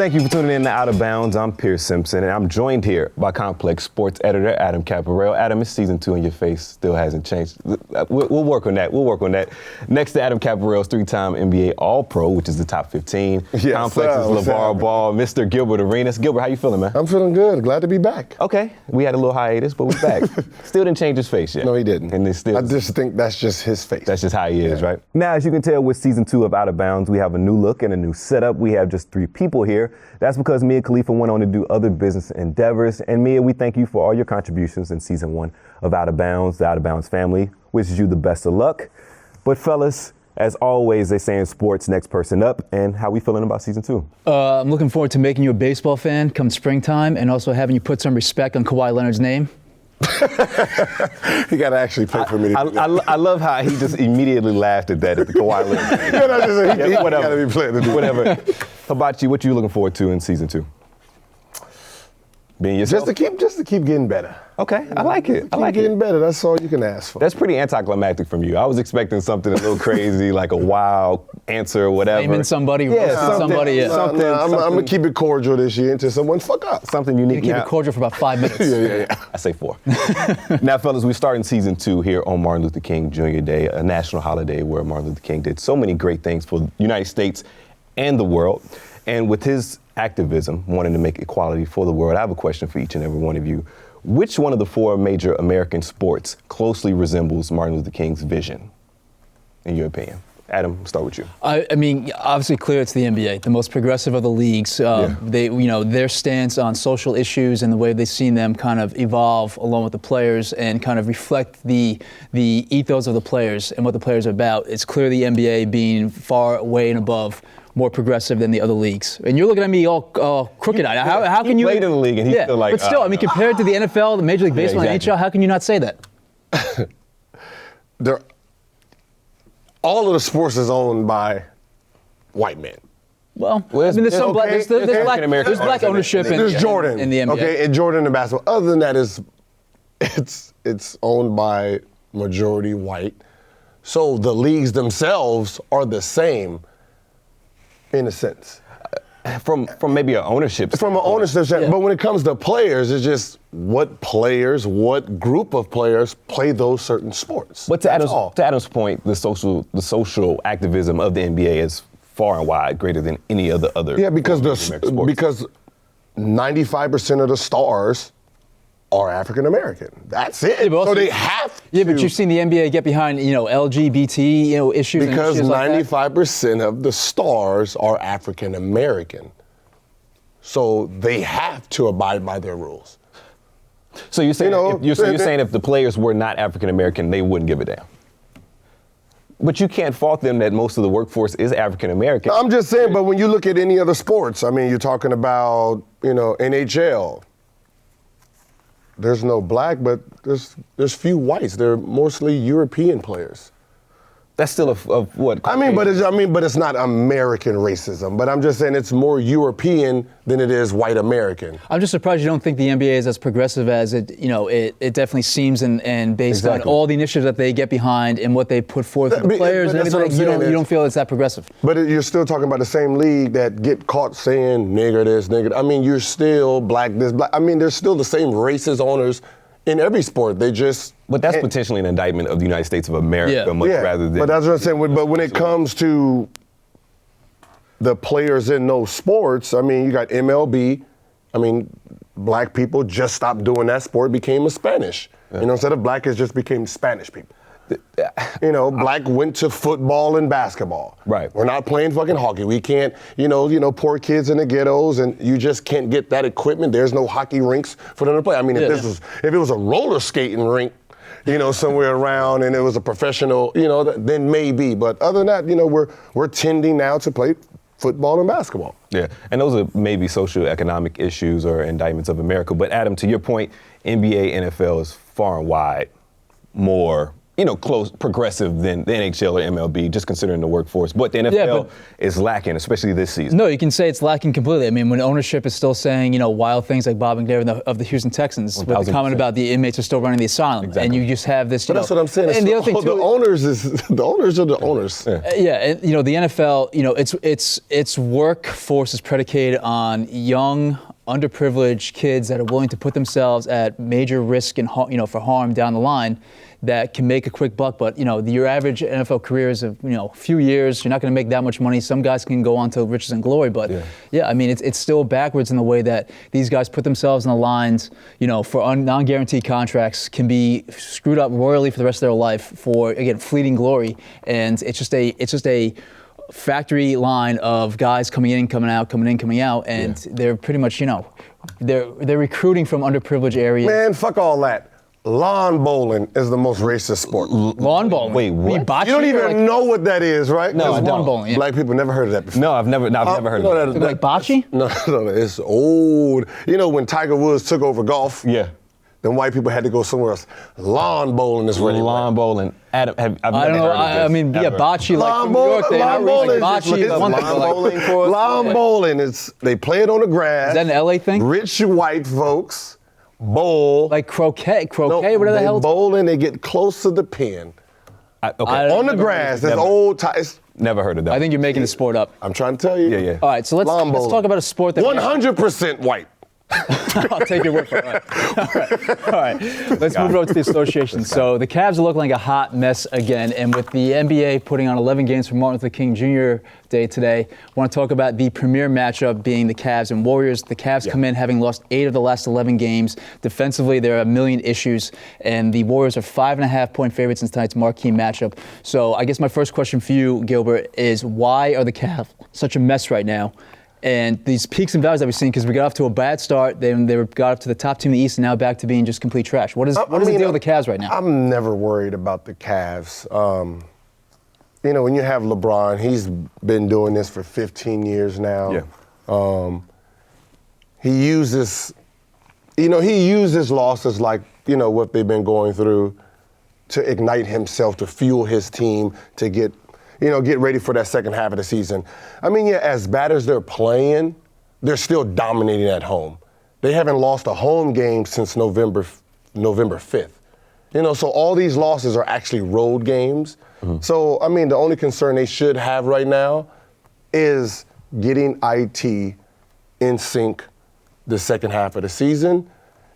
Thank you for tuning in to Out of Bounds. I'm Pierce Simpson, and I'm joined here by Complex Sports editor Adam Caparel. Adam, it's season 2 and your face still hasn't changed. We'll work on that. Next to Adam Caparel's 3-time NBA All-Pro, which is the top 15. Complex's LeVar Ball, Mr. Gilbert Arenas. Gilbert, how you feeling, man? I'm feeling good. Glad to be back. Okay. We had a little hiatus, but we're back. Still didn't change his face yet. No, he didn't. And I just think that's just his face. That's just how he is, right? Now, as you can tell with season 2 of Out of Bounds, we have a new look and a new setup. We have just 3 people here. That's because me and Khalifa went on to do other business endeavors. And Mia, we thank you for all your contributions in season 1 of Out of Bounds. The Out of Bounds family wishes you the best of luck. But fellas, as always, they say in sports, next person up. And how we feeling about season 2? I'm looking forward to making you a baseball fan come springtime and also having you put some respect on Kawhi Leonard's name. You got to actually pay for me to do that. I love how he just immediately laughed at that at the Kawhi Leonard. Whatever. How about you? What are you looking forward to in season 2? Being yourself? Just to keep getting better. Okay, I like it. Keep getting better. That's all you can ask for. That's pretty anticlimactic from you. I was expecting something a little crazy, like a wild answer or whatever. Naming somebody, somebing. I'm going to keep it cordial this year until someone fuck up. Something unique. You keep it cordial for about 5 minutes. Yeah. I say 4. Now, fellas, we're starting season 2 here on Martin Luther King Jr. Day, a national holiday where Martin Luther King did so many great things for the United States and the world. And with his activism, wanting to make equality for the world, I have a question for each and every one of you. Which one of the 4 major American sports closely resembles Martin Luther King's vision, in your opinion? Adam, we'll start with you. I mean, obviously clear it's the NBA, the most progressive of the leagues. They, their stance on social issues and the way they've seen them kind of evolve along with the players and kind of reflect the ethos of the players and what the players are about. It's clear the NBA being far away and above more progressive than the other leagues. And you're looking at me all crooked-eyed. How can you? He played in the league and he's still like. But still, I mean, compared to the NFL, the Major League Baseball, and NHL, how can you not say that? All of the sports is owned by white men. Well, I mean, there's some black, there's black ownership there's Jordan in the NBA. Okay, and Jordan in basketball. Other than that, it's owned by majority white. So the leagues themselves are the same. In a sense. From maybe an ownership. From an ownership standpoint. But when it comes to players, it's just what group of players play those certain sports. But to Adam's point, the social activism of the NBA is far and wide greater than any other. Yeah, because 95% of the stars are African American. That's it. Yeah, so they have to. Yeah, but you've seen the NBA get behind, LGBT, issues. Because and 95% of the stars are African American. So they have to abide by their rules. So you're saying you're saying if the players were not African American, they wouldn't give a damn. But you can't fault them that most of the workforce is African American. I'm just saying, but when you look at any other sports, I mean, you're talking about, NHL. There's no black, but there's few whites. They're mostly European players. That's still of what? But it's not American racism. But I'm just saying it's more European than it is white American. I'm just surprised you don't think the NBA is as progressive as it definitely seems, and based on all the initiatives that they get behind and what they put forth for the players and everything, you don't feel it's that progressive. But you're still talking about the same league that get caught saying nigger this, nigger. I mean, you're still black this, black. I mean, there's still the same racist owners in every sport. They just. But that's potentially an indictment of the United States of America, rather than. But that's what I'm saying. But when it comes to the players in those sports, I mean, you got MLB. I mean, black people just stopped doing that sport, became a Spanish. Instead of black, it just became Spanish people. Black went to football and basketball. Right. We're not playing fucking hockey. We can't, poor kids in the ghettos, and you just can't get that equipment. There's no hockey rinks for them to play. I mean, if it was a roller skating rink, somewhere around, and it was a professional, then maybe. But other than that, we're tending now to play football and basketball. Yeah, and those are maybe socioeconomic issues or indictments of America. But Adam, to your point, NBA, NFL is far and wide more close, progressive than the NHL or MLB, just considering the workforce. But the NFL is lacking, especially this season. No, you can say it's lacking completely. I mean, when ownership is still saying, wild things like Bob McNair of the Houston Texans, with the comment about the inmates are still running the asylum, and you just have this. But that's what I'm saying. And the other thing too, the owners are the owners. And the NFL, its workforce is predicated on young, underprivileged kids that are willing to put themselves at major risk and for harm down the line, that can make a quick buck. But your average NFL career is a few years. You're not going to make that much money. Some guys can go on to riches and glory, but I mean it's still backwards in the way that these guys put themselves in the lines. For non-guaranteed contracts, can be screwed up royally for the rest of their life for, again, fleeting glory. And it's just a factory line of guys coming in, coming out, coming in, coming out, and they're pretty much they're recruiting from underprivileged areas. Man, fuck all that. Lawn bowling is the most racist sport. Lawn bowling? Wait, what? You don't even know what that is, right? No, I don't. Lawn bowling, Black people never heard of that before. No, I've never heard of that. Like bocce? No, it's old. When Tiger Woods took over golf, then white people had to go somewhere else. Lawn bowling is really lawn bowling. Adam, I've never I don't know. heard of this, I mean, ever. bocce, like from New York, they lawn bowling, lawn bowling, they play it on the grass. Is that an LA thing? Rich white folks bowl. Like croquet, No, whatever the hell. They bowl and they get close to the pin. On the grass, there's old ties. Never heard of that. I think you're making the sport up. I'm trying to tell you. Yeah. All right, so let's talk about a sport that 100% white. I'll take your word for it. All right. Let's move over to the association. So the Cavs are looking like a hot mess again, and with the NBA putting on 11 games for Martin Luther King Jr. Day today, I want to talk about the premier matchup being the Cavs and Warriors. The Cavs come in having lost 8 of the last 11 games. Defensively, there are a million issues, and the Warriors are 5.5-point favorites in tonight's marquee matchup. So I guess my first question for you, Gilbert, is why are the Cavs such a mess right now? And these peaks and valleys that we've seen, because we got off to a bad start, then they got up to the top team in the East, and now back to being just complete trash. What is the deal with the Cavs right now? I'm never worried about the Cavs. When you have LeBron, he's been doing this for 15 years now. He uses losses like, what they've been going through to ignite himself, to fuel his team, to get ready for that second half of the season. I mean, as bad as they're playing, they're still dominating at home. They haven't lost a home game since November 5th. So all these losses are actually road games. Mm-hmm. So, I mean, the only concern they should have right now is getting IT in sync the second half of the season.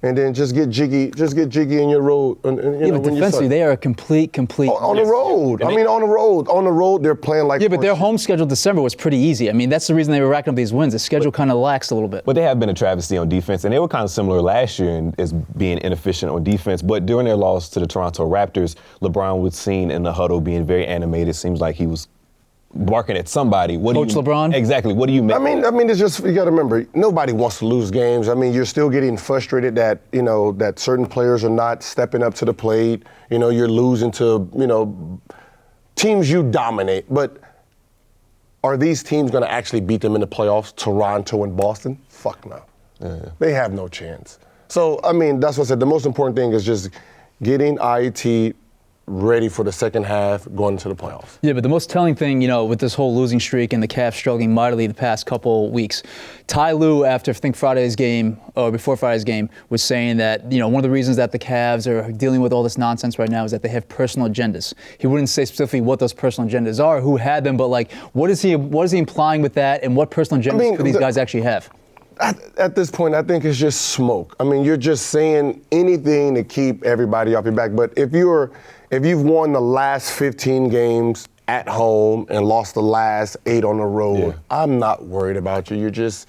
And then just get jiggy in your road. But defensively, they are a complete. On the road. On the road, they're playing like. Yeah, but their home schedule December was pretty easy. I mean, that's the reason they were racking up these wins. The schedule kind of laxed a little bit. But they have been a travesty on defense, and they were kind of similar last year as being inefficient on defense. But during their loss to the Toronto Raptors, LeBron was seen in the huddle being very animated. Seems like he was barking at somebody. Coach LeBron? Exactly. What do you make? I mean, it's just, you got to remember, nobody wants to lose games. I mean, you're still getting frustrated that, that certain players are not stepping up to the plate. You're losing to, teams you dominate. But are these teams going to actually beat them in the playoffs, Toronto and Boston? Fuck no. Yeah. They have no chance. So, I mean, that's what I said. The most important thing is just getting IT ready for the second half, going into the playoffs. Yeah, but the most telling thing, with this whole losing streak and the Cavs struggling mightily the past couple weeks, Ty Lue, after I think Friday's game, or before Friday's game, was saying that, one of the reasons that the Cavs are dealing with all this nonsense right now is that they have personal agendas. He wouldn't say specifically what those personal agendas are, who had them, but what is he implying with that, and what personal agendas could these guys actually have? At this point, I think it's just smoke. I mean, you're just saying anything to keep everybody off your back. But if you've won the last 15 games at home and lost the last 8 on the road, I'm not worried about you. You just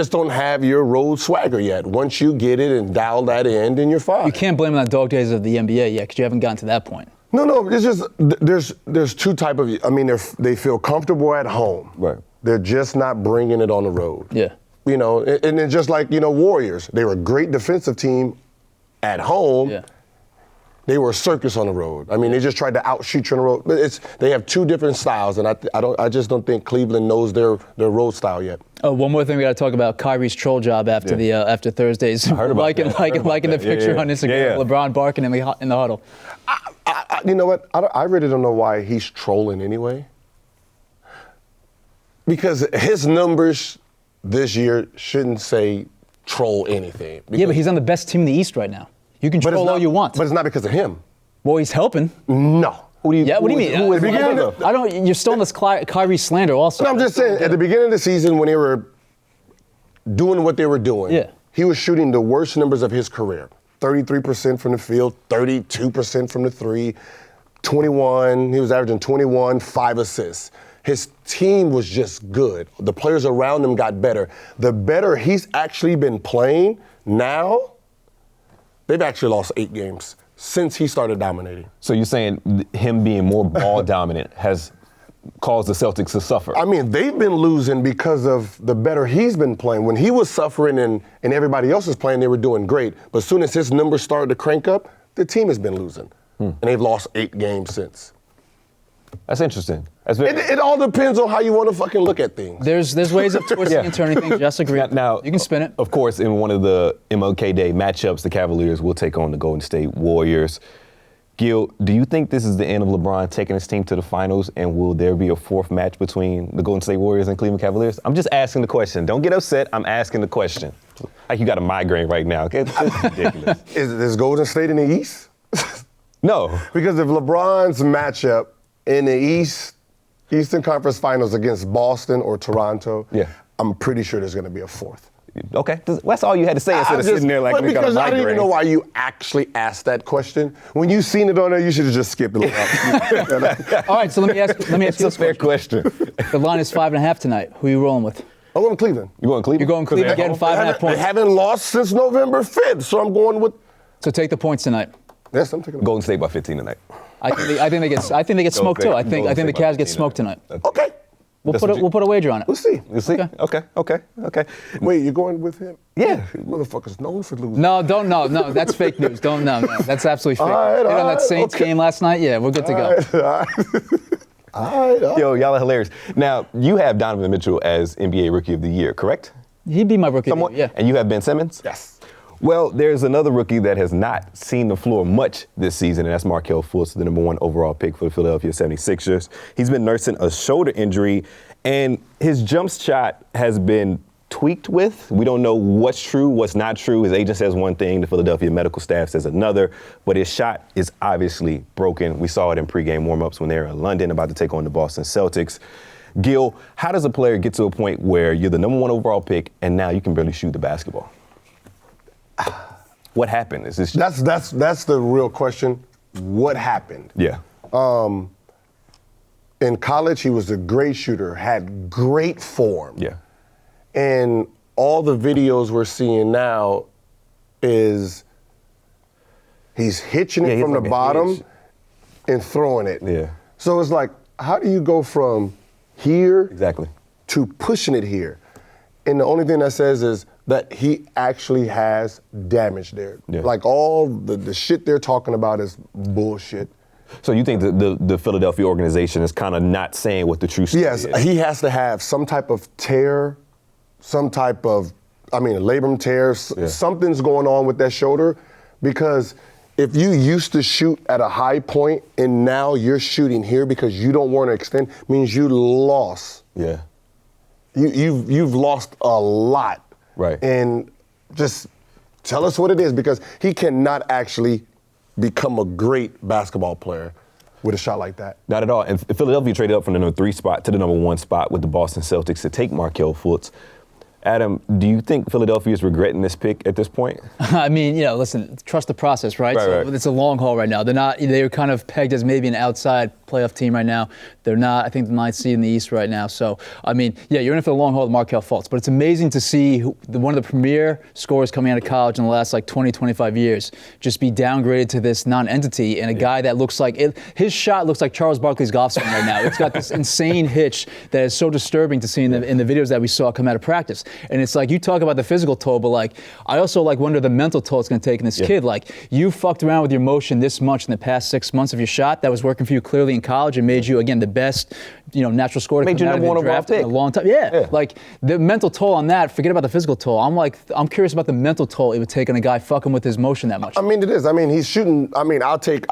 don't have your road swagger yet. Once you get it and dial that in, then you're fine. You can't blame it on the dog days of the NBA yet, because you haven't gotten to that point. No, it's just there's two type of. I mean, they feel comfortable at home. Right. They're just not bringing it on the road. Yeah. And then just like, Warriors, they were a great defensive team at home. Yeah. They were a circus on the road. I mean, they just tried to outshoot you on the road. But they have two different styles, and I just don't think Cleveland knows their road style yet. Oh, one more thing we got to talk about: Kyrie's troll job after after Thursday's. I heard about liking the picture on Instagram, LeBron barking in the huddle. You know what? I really don't know why he's trolling anyway. Because his numbers this year shouldn't say troll anything. Yeah, but he's on the best team in the East right now. You can troll all you want. But it's not because of him. Well, he's helping. No. What do you mean? I don't. You're still on this Kyrie slander also. No, I'm just saying, at the beginning of the season when they were doing what they were doing, he was shooting the worst numbers of his career. 33% from the field, 32% from the three, 21. He was averaging 21, 5 assists. His team was just good. The players around him got better. The better he's actually been playing now, they've actually lost 8 games since he started dominating. So you're saying him being more ball dominant has caused the Celtics to suffer? I mean, they've been losing because of the better he's been playing. When he was suffering and everybody else was playing, they were doing great. But as soon as his numbers started to crank up, the team has been losing. And they've lost 8 games since. That's interesting. It all depends on how you want to fucking look at things. There's ways of twisting and turning things. Just agree. Now, you can spin it. Of course, in one of the MLK Day matchups, the Cavaliers will take on the Golden State Warriors. Gil, do you think this is the end of LeBron taking his team to the finals, and will there be a 4th match between the Golden State Warriors and Cleveland Cavaliers? I'm just asking the question. Don't get upset. I'm asking the question. Like you got a migraine right now. Okay? It's ridiculous. Is Golden State in the East? No. Because if LeBron's matchup in the Eastern Conference Finals against Boston or Toronto, I'm pretty sure there's going to be a 4th. Okay, that's all you had to say instead of sitting there like we got a migraine. Because I don't even know why you actually asked that question. When you seen it on there, you should have just skipped it. All right, so let me ask you It's a fair question. The line is 5.5 tonight. Who are you rolling with? I'm going Cleveland. You going Cleveland? You're going Cleveland, getting 5.5 points. They haven't lost since November 5th, so I'm going with. So take the points tonight. Yes, I'm taking Golden State by 15 tonight. I think they get smoked too. I think the Cavs get smoked tonight. Okay. We'll put a wager on it. We'll see. We'll see. Okay. Wait, you're going with him? Yeah. Motherfuckers known for losing. No, that's fake news. No, that's absolutely fake. On that Saints game last night, we're good to go. All right. Yo, y'all are hilarious. Now, you have Donovan Mitchell as NBA Rookie of the Year, correct? He'd be my rookie of the year, And you have Ben Simmons? Yes. Well, there's another rookie that has not seen the floor much this season, and that's Markelle Fultz, the number 1 overall pick for the Philadelphia 76ers. He's been nursing a shoulder injury, and his jump shot has been tweaked with. We don't know what's true, what's not true. His agent says one thing, the Philadelphia medical staff says another, but his shot is obviously broken. We saw it in pregame warmups when they were in London about to take on the Boston Celtics. Gil, how does a player get to a point where you're the number 1 overall pick and now you can barely shoot the basketball? What happened? Is this that's the real question. What happened? Yeah. In college, he was a great shooter, had great form. Yeah. And all the videos we're seeing now is he's hitching it from the bottom and throwing it. Yeah. So it's like, how do you go from here to pushing it here? And the only thing that says is that he actually has damage there. Yeah. Like all the shit they're talking about is bullshit. So you think the Philadelphia organization is kind of not saying what the true story is? Yes, he has to have some type of tear, some type of, a labrum tear. Something's going on with that shoulder, because if you used to shoot at a high point and now you're shooting here because you don't want to extend, means you lost. Yeah. You've lost a lot. Right. And just tell us what it is, because he cannot actually become a great basketball player with a shot like that. Not at all. And Philadelphia traded up from the number 3 spot to the number 1 spot with the Boston Celtics to take Markelle Fultz. Adam, do you think Philadelphia is regretting this pick at this point? Listen, trust the process, right? Right. It's a long haul right now. They're kind of pegged as maybe an outside playoff team right now. They're not, I think, the 9th seed in the East right now. So, you're in for the long haul with Markelle Fultz. But it's amazing to see one of the premier scorers coming out of college in the last 20, 25 years just be downgraded to this non-entity, and a guy that looks like, his shot looks like Charles Barkley's golf swing right now. It's got this insane hitch that is so disturbing to see in the videos that we saw come out of practice. And it's like, you talk about the physical toll, but like, I also like wonder the mental toll it's going to take in this kid. Like, you fucked around with your motion this much in the past 6 months of your shot that was working for you clearly in college and made you, again, the best, natural scorer to come out of the draft in a long time. Yeah. Like, the mental toll on that, forget about the physical toll. I'm curious about the mental toll it would take on a guy fucking with his motion that much. I mean, it is. I mean, he's shooting. I mean, I'll take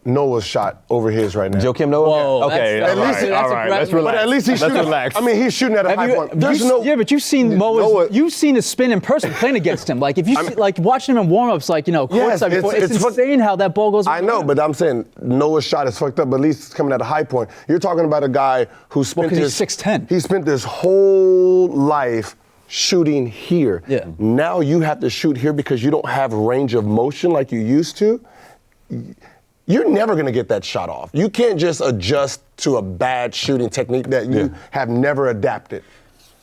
Noah's shot over his right now. Joakim Noah? Whoa, okay, that's all right, let's relax. But at least he's shooting. Relax. I mean, he's shooting at a high point. But you've seen you've seen his spin in person playing against him. Like, if you like watching him in warm-ups, like, courtside before, it's insane how that ball goes. I know, but I'm saying Noah's shot is fucked up, but at least it's coming at a high point. You're talking about a guy who spent he's 6'10". He spent his whole life shooting here. Yeah. Now you have to shoot here because you don't have range of motion like you used to. You're never going to get that shot off. You can't just adjust to a bad shooting technique that you have never adapted.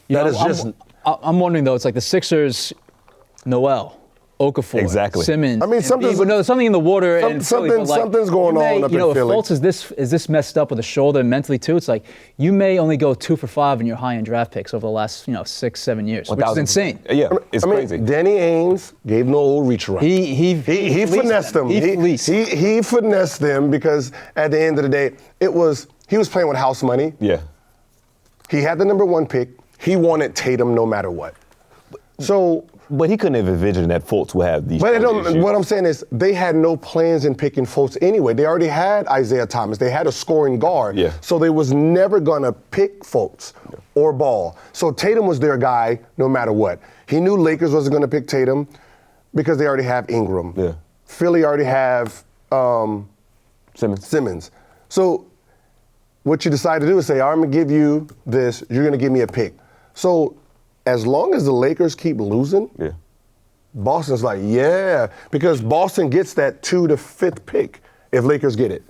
I'm wondering, though, it's like the Sixers, Noel, Okafor, Simmons. I mean, something in the water. Something's going on up in Philly. If Fultz is this messed up with the shoulder and mentally too, it's like you may only go 2 for 5 in your high-end draft picks over the last 6-7 years, which is insane. Yeah, it's crazy. Danny Ainge gave no old reach around. He finessed them. He finessed them because at the end of the day, he was playing with house money. Yeah. He had the number 1 pick. He wanted Tatum no matter what. But he couldn't have envisioned that Fultz would have these. But what I'm saying is they had no plans in picking Fultz anyway. They already had Isaiah Thomas. They had a scoring guard. Yeah. So they was never going to pick Fultz or Ball. So Tatum was their guy no matter what. He knew Lakers wasn't going to pick Tatum because they already have Ingram. Yeah. Philly already have Simmons. So what you decide to do is say, I'm going to give you this. You're going to give me a pick. So as long as the Lakers keep losing, Boston's like, because Boston gets that 2 to 5th pick if Lakers get it.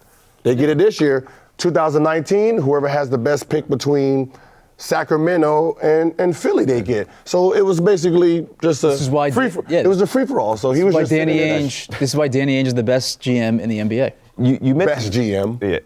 They get it this year, 2019, whoever has the best pick between Sacramento and Philly they get. So it was basically just it was a free-for-all. So he was just This is why Danny Ainge is the best GM in the NBA. You best GM. Yeah.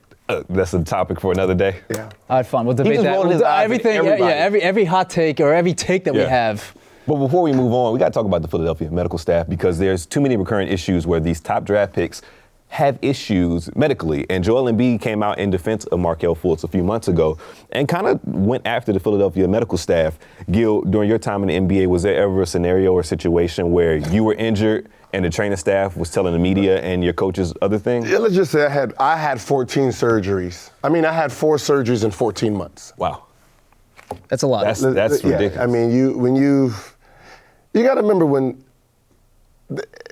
That's a topic for another day. Yeah. All right, fine. We'll debate that. Every hot take or every take that we have. But before we move on, we got to talk about the Philadelphia medical staff because there's too many recurrent issues where these top draft picks have issues medically. And Joel Embiid came out in defense of Markelle Fultz a few months ago and kind of went after the Philadelphia medical staff. Gil, during your time in the NBA, was there ever a scenario or situation where you were injured and the training staff was telling the media and your coaches other things? Yeah, let's just say I had 14 surgeries. I mean, I had 4 surgeries in 14 months. Wow. That's a lot. That's ridiculous. I mean, you got to remember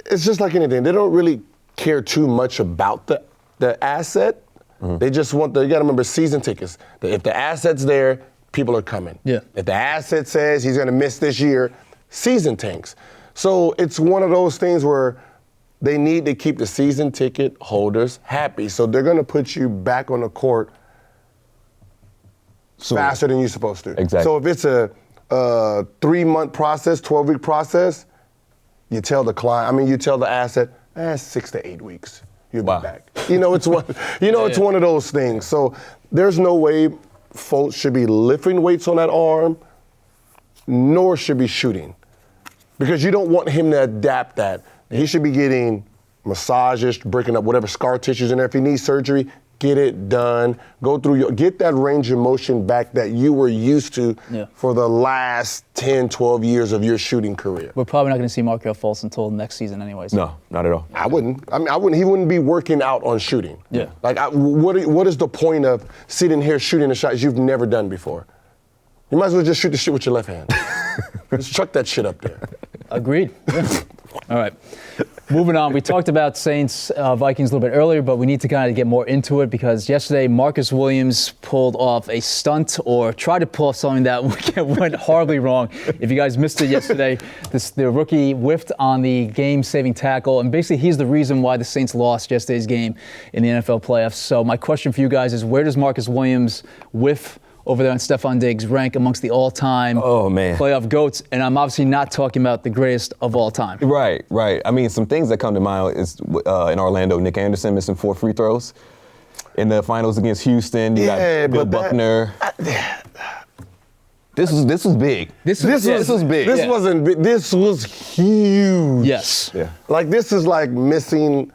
it's just like anything. They don't really care too much about the asset. Mm-hmm. They just you got to remember season tickets. If the asset's there, people are coming. Yeah. If the asset says he's going to miss this year, season tanks. So it's one of those things where they need to keep the season ticket holders happy. So they're going to put you back on the court faster than you're supposed to. Exactly. So if it's a 3-month process, 12-week process, you tell the client, you tell the asset, 6 to 8 weeks, you'll be back. It's one of those things. So there's no way Fultz should be lifting weights on that arm, nor should be shooting. Because you don't want him to adapt that. He should be getting massages, breaking up whatever scar tissues in there. If he needs surgery, get it done. Get that range of motion back that you were used to for the last 10, 12 years of your shooting career. We're probably not going to see Markelle Fultz until next season anyways. No, not at all. I wouldn't. He wouldn't be working out on shooting. Yeah. What is the point of sitting here shooting the shots you've never done before? You might as well just shoot the shit with your left hand. Just chuck that shit up there. Agreed. Yeah. All right. Moving on. We talked about Saints Vikings a little bit earlier, but we need to kind of get more into it because yesterday Marcus Williams pulled off a stunt or tried to pull off something that went horribly wrong. If you guys missed it yesterday, the rookie whiffed on the game-saving tackle, and basically he's the reason why the Saints lost yesterday's game in the NFL playoffs. So my question for you guys is, where does Marcus Williams whiff over there on Stephon Diggs rank amongst the all-time playoff GOATs? And I'm obviously not talking about the greatest of all time. Right. Some things that come to mind is in Orlando, Nick Anderson missing 4 free throws. In the finals against Houston, you got Bill Buckner. This was big. This was big. This wasn't big. This was huge. Yes. Yeah. Like, this is like missing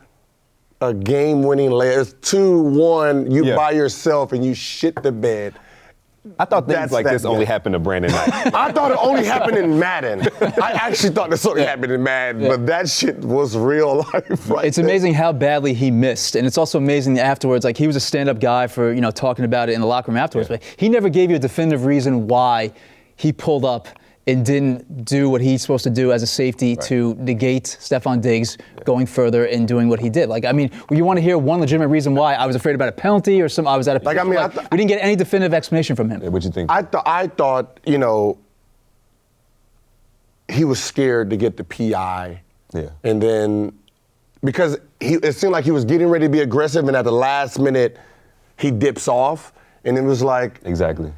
a game-winning layup. It's 2-1, you by yourself, and you shit the bed. I thought things like this only happened to Brandon Knight. I thought it only happened in Madden. I actually thought this only happened in Madden, but that shit was real life, right? It's amazing how badly he missed, and it's also amazing afterwards. Like, he was a stand-up guy for talking about it in the locker room afterwards, but he never gave you a definitive reason why he pulled up and didn't do what he's supposed to do as a safety to negate Stephon Diggs going further and doing what he did. Like, I mean, you want to hear one legitimate reason why I was afraid about a penalty or I was at a we didn't get any definitive explanation from him. Yeah, what'd you think? I thought, he was scared to get the PI. Yeah. And then, because it seemed like he was getting ready to be aggressive, and at the last minute, he dips off, and it was like... Exactly.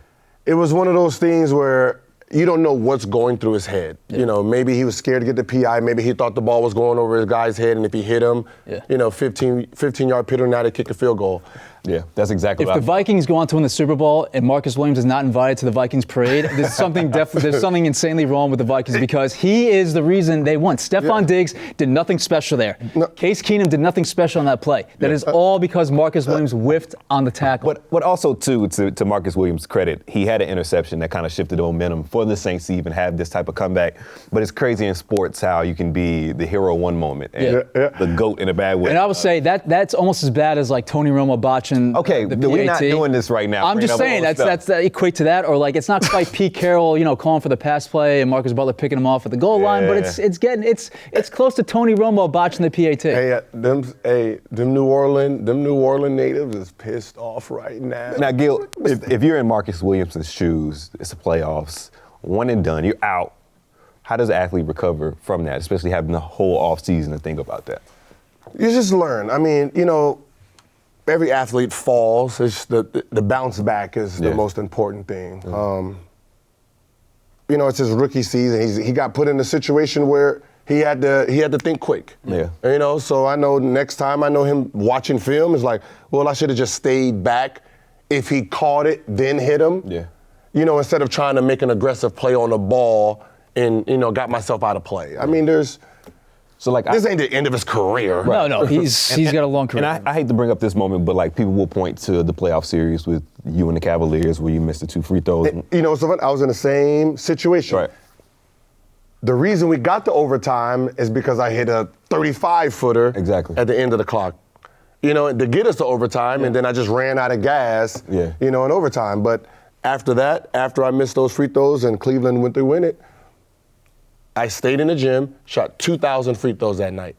It was one of those things where you don't know what's going through his head. Yeah. Maybe he was scared to get the PI. Maybe he thought the ball was going over his guy's head, and if he hit him, 15-yard penalty, now they kick a field goal. Yeah, that's exactly what the Vikings go on to win the Super Bowl and Marcus Williams is not invited to the Vikings parade, there's something insanely wrong with the Vikings because he is the reason they won. Stephon Diggs did nothing special there. No. Case Keenum did nothing special on that play. That is all because Marcus Williams whiffed on the tackle. But also, too, to Marcus Williams' credit, he had an interception that kind of shifted the momentum for the Saints to even have this type of comeback. But it's crazy in sports how you can be the hero one moment and the GOAT in a bad way. And I would say that's almost as bad as like Tony Romo botching okay, we're not doing this right now. I'm just saying that's equate to that, or like it's not quite Pete Carroll, calling for the pass play and Marcus Butler picking him off at the goal line, but it's close to Tony Romo botching the PAT. Hey, them New Orleans natives is pissed off right now. Now, Gil, if you're in Marcus Williams' shoes, it's the playoffs, one and done, you're out. How does an athlete recover from that, especially having the whole offseason to think about that? You just learn. I mean, every athlete falls. It's the bounce back is the most important thing. It's his rookie season. He got put in a situation where he had to think quick. Yeah. So I know next time I know him watching film is like, well, I should have just stayed back. If he caught it, then hit him. Yeah. Instead of trying to make an aggressive play on the ball and got myself out of play. I mean, So this ain't the end of his career. Right. No, he's got a long career. And I hate to bring up this moment, but people will point to the playoff series with you and the Cavaliers where you missed the 2 free throws. So I was in the same situation. Right. The reason we got to overtime is because I hit a 35-footer at the end of the clock. To get us to overtime, and then I just ran out of gas, in overtime. But after that, after I missed those free throws and Cleveland went to win it, I stayed in the gym, shot 2,000 free throws that night.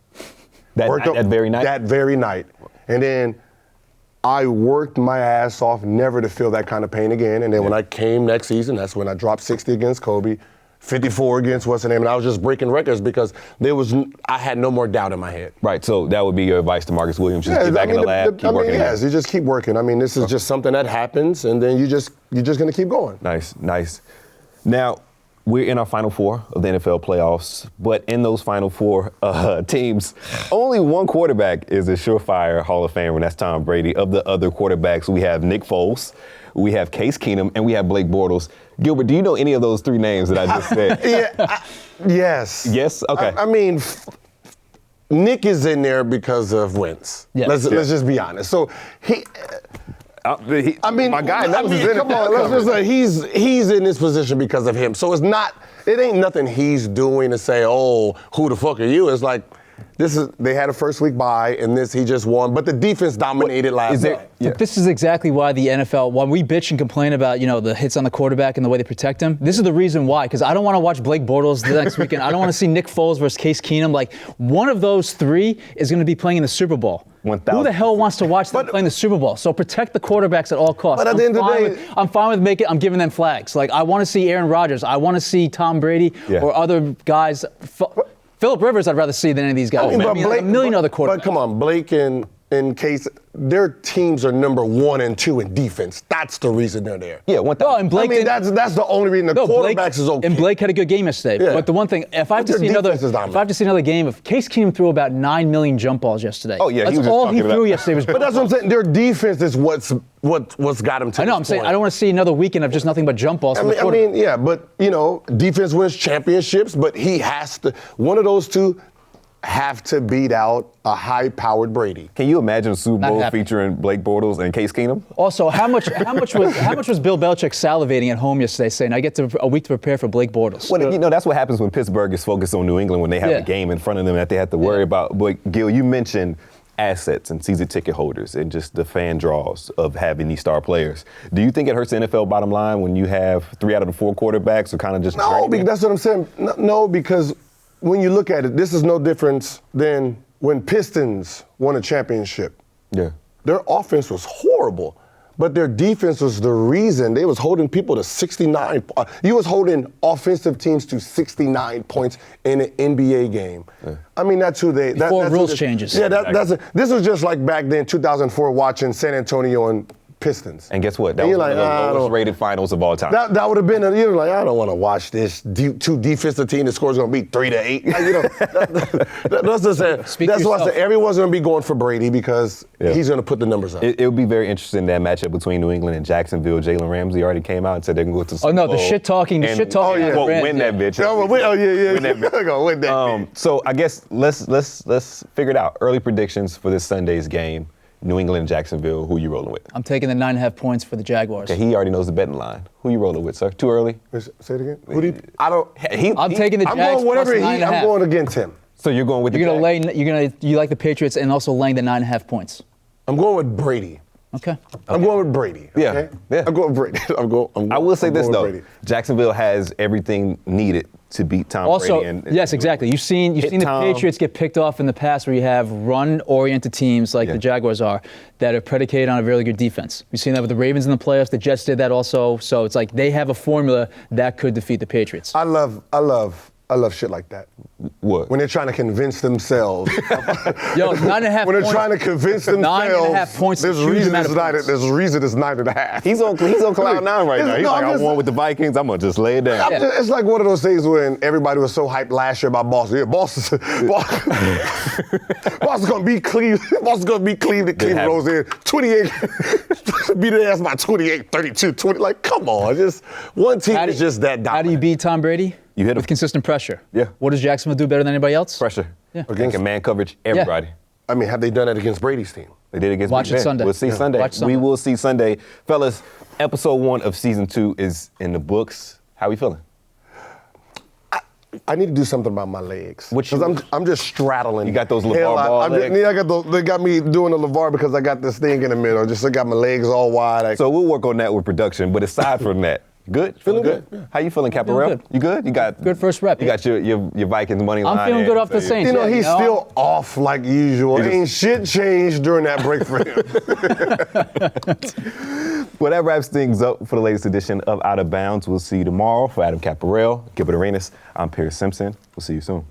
That very night? That very night. And then I worked my ass off never to feel that kind of pain again. And then when I came next season, that's when I dropped 60 against Kobe, 54 against what's her name, and I was just breaking records because I had no more doubt in my head. Right, so that would be your advice to Marcus Williams, just get back in the lab, keep working. Yes, you just keep working. I mean, this is just something that happens, and then you're just going to keep going. Nice. Now, we're in our Final Four of the NFL playoffs, but in those Final Four teams, only one quarterback is a surefire Hall of Famer, and that's Tom Brady. Of the other quarterbacks, we have Nick Foles, we have Case Keenum, and we have Blake Bortles. Gilbert, do you know any of those 3 names that I just said? Yes. Yes? Okay. I mean, Nick is in there because of Wentz. Yes. Let's just be honest. So my guy, come on, let's just say he's in this position because of him. So it ain't nothing he's doing to say, oh, who the fuck are you? It's like, they had a first week bye, and he just won. But the defense dominated last night. This is exactly why the NFL, when we bitch and complain about, the hits on the quarterback and the way they protect him, this is the reason why. Because I don't want to watch Blake Bortles the next weekend. I don't want to see Nick Foles versus Case Keenum. Like, one of those 3 is going to be playing in the Super Bowl. 1,000. Who the hell wants to watch them playing the Super Bowl? So protect the quarterbacks at all costs. But at the end of the day, I'm fine with I'm giving them flags. Like, I want to see Aaron Rodgers. I want to see Tom Brady or other guys. Phillip Rivers, I'd rather see than any of these guys. A million other quarterbacks. But come on, Blake and in case their teams are number 1 and 2 in defense. That's the reason they're there. Yeah, and Blake that's the only reason the quarterbacks is okay. And Blake had a good game yesterday. Yeah. But the one thing, if I have to see another game of Case Keenum threw about 9 million jump balls yesterday. Oh yeah, that's all he threw yesterday was. But that's what I'm saying. Their defense is what's got him to. I know. I'm saying I don't want to see another weekend of just nothing but jump balls. Yeah, but defense wins championships. But he has to. One of those two have to beat out a high-powered Brady. Can you imagine a Super Bowl featuring Blake Bortles and Case Keenum? Also, how much was Bill Belichick salivating at home yesterday, saying, "I get a week to prepare for Blake Bortles"? Well, that's what happens when Pittsburgh is focused on New England when they have a game in front of them that they have to worry about. But Gil, you mentioned assets and season ticket holders and just the fan draws of having these star players. Do you think it hurts the NFL bottom line when you have 3 out of the 4 quarterbacks are kind of just no? Because that's what I'm saying. No, because when you look at it, this is no difference than when Pistons won a championship. Yeah. Their offense was horrible, but their defense was the reason. They was holding people to 69. You was holding offensive teams to 69 points in an NBA game. Yeah. I mean, that's who they. Before rules changes. Yeah, this was just like back then, 2004, watching San Antonio and Pistons. And guess what? That was one of the lowest rated finals of all time. That would have been, you're like, I don't want to watch this. Two defensive team, the score's going to be 3-8. That's why I said everyone's going to be going for Brady because he's going to put the numbers up. It would be very interesting, that matchup between New England and Jacksonville. Jalen Ramsey already came out and said they're going to go to the Super Bowl. The shit talking. Win that bitch. Win that bitch. They're going to win that bitch. So I guess let's figure it out. Early predictions for this Sunday's game. New England and Jacksonville, who you rolling with? I'm taking the 9.5 points for the Jaguars. Okay, he already knows the betting line. Who you rolling with, sir? Too early? Say it again. I'm taking the Jags plus 9.5. I'm going against him. So you're going with the Jags? You like the Patriots and also laying the 9.5 points. I'm going with Brady. Okay. I'm going with Brady. Okay? Yeah. I'm going with Brady. I will say this, though. Brady. Jacksonville has everything needed to beat Tom Brady. Yes, exactly. You've seen the Patriots get picked off in the past where you have run-oriented teams like the Jaguars are that are predicated on a really good defense. We've seen that with the Ravens in the playoffs. The Jets did that also. So it's like they have a formula that could defeat the Patriots. I love shit like that. What? When they're trying to convince themselves. 9.5 when they're trying to convince themselves. 9.5 points. There's a reason it's 9.5. He's on cloud 9 right now. He's I won with the Vikings. I'm going to just lay it down. It's like one of those things when everybody was so hyped last year about Boston. Yeah, Boston's going to beat Cleveland. Boston's going to beat Cleveland. Cleveland rolls in 28. Beat their ass by 28, 32, 20. Like, come on. Just one team is just that dominant. How do you beat Tom Brady? You hit him. With consistent pressure. Yeah. What does Jacksonville do better than anybody else? Pressure. Yeah. Against man coverage, everybody. Yeah. I mean, have they done that against Brady's team? They did against Watch it Sunday. We'll see Sunday. We will see Sunday. Fellas, episode 1 of season 2 is in the books. How are we feeling? I need to do something about my legs. Because I'm just straddling. You got those LeVar Ball legs? They got me doing the LeVar because I got this thing in the middle. I got my legs all wide. So we'll work on that with production. But aside from that, good? Feeling good? Yeah. How you feeling, Caparel? You good? You got good first rep. You got your Vikings money line. I'm feeling good off the Saints. He's still off like usual. Ain't shit changed during that break for him. Well, that wraps things up for the latest edition of Out of Bounds. We'll see you tomorrow. For Adam Caparel, Gilbert Arenas, I'm Pierce Simpson. We'll see you soon.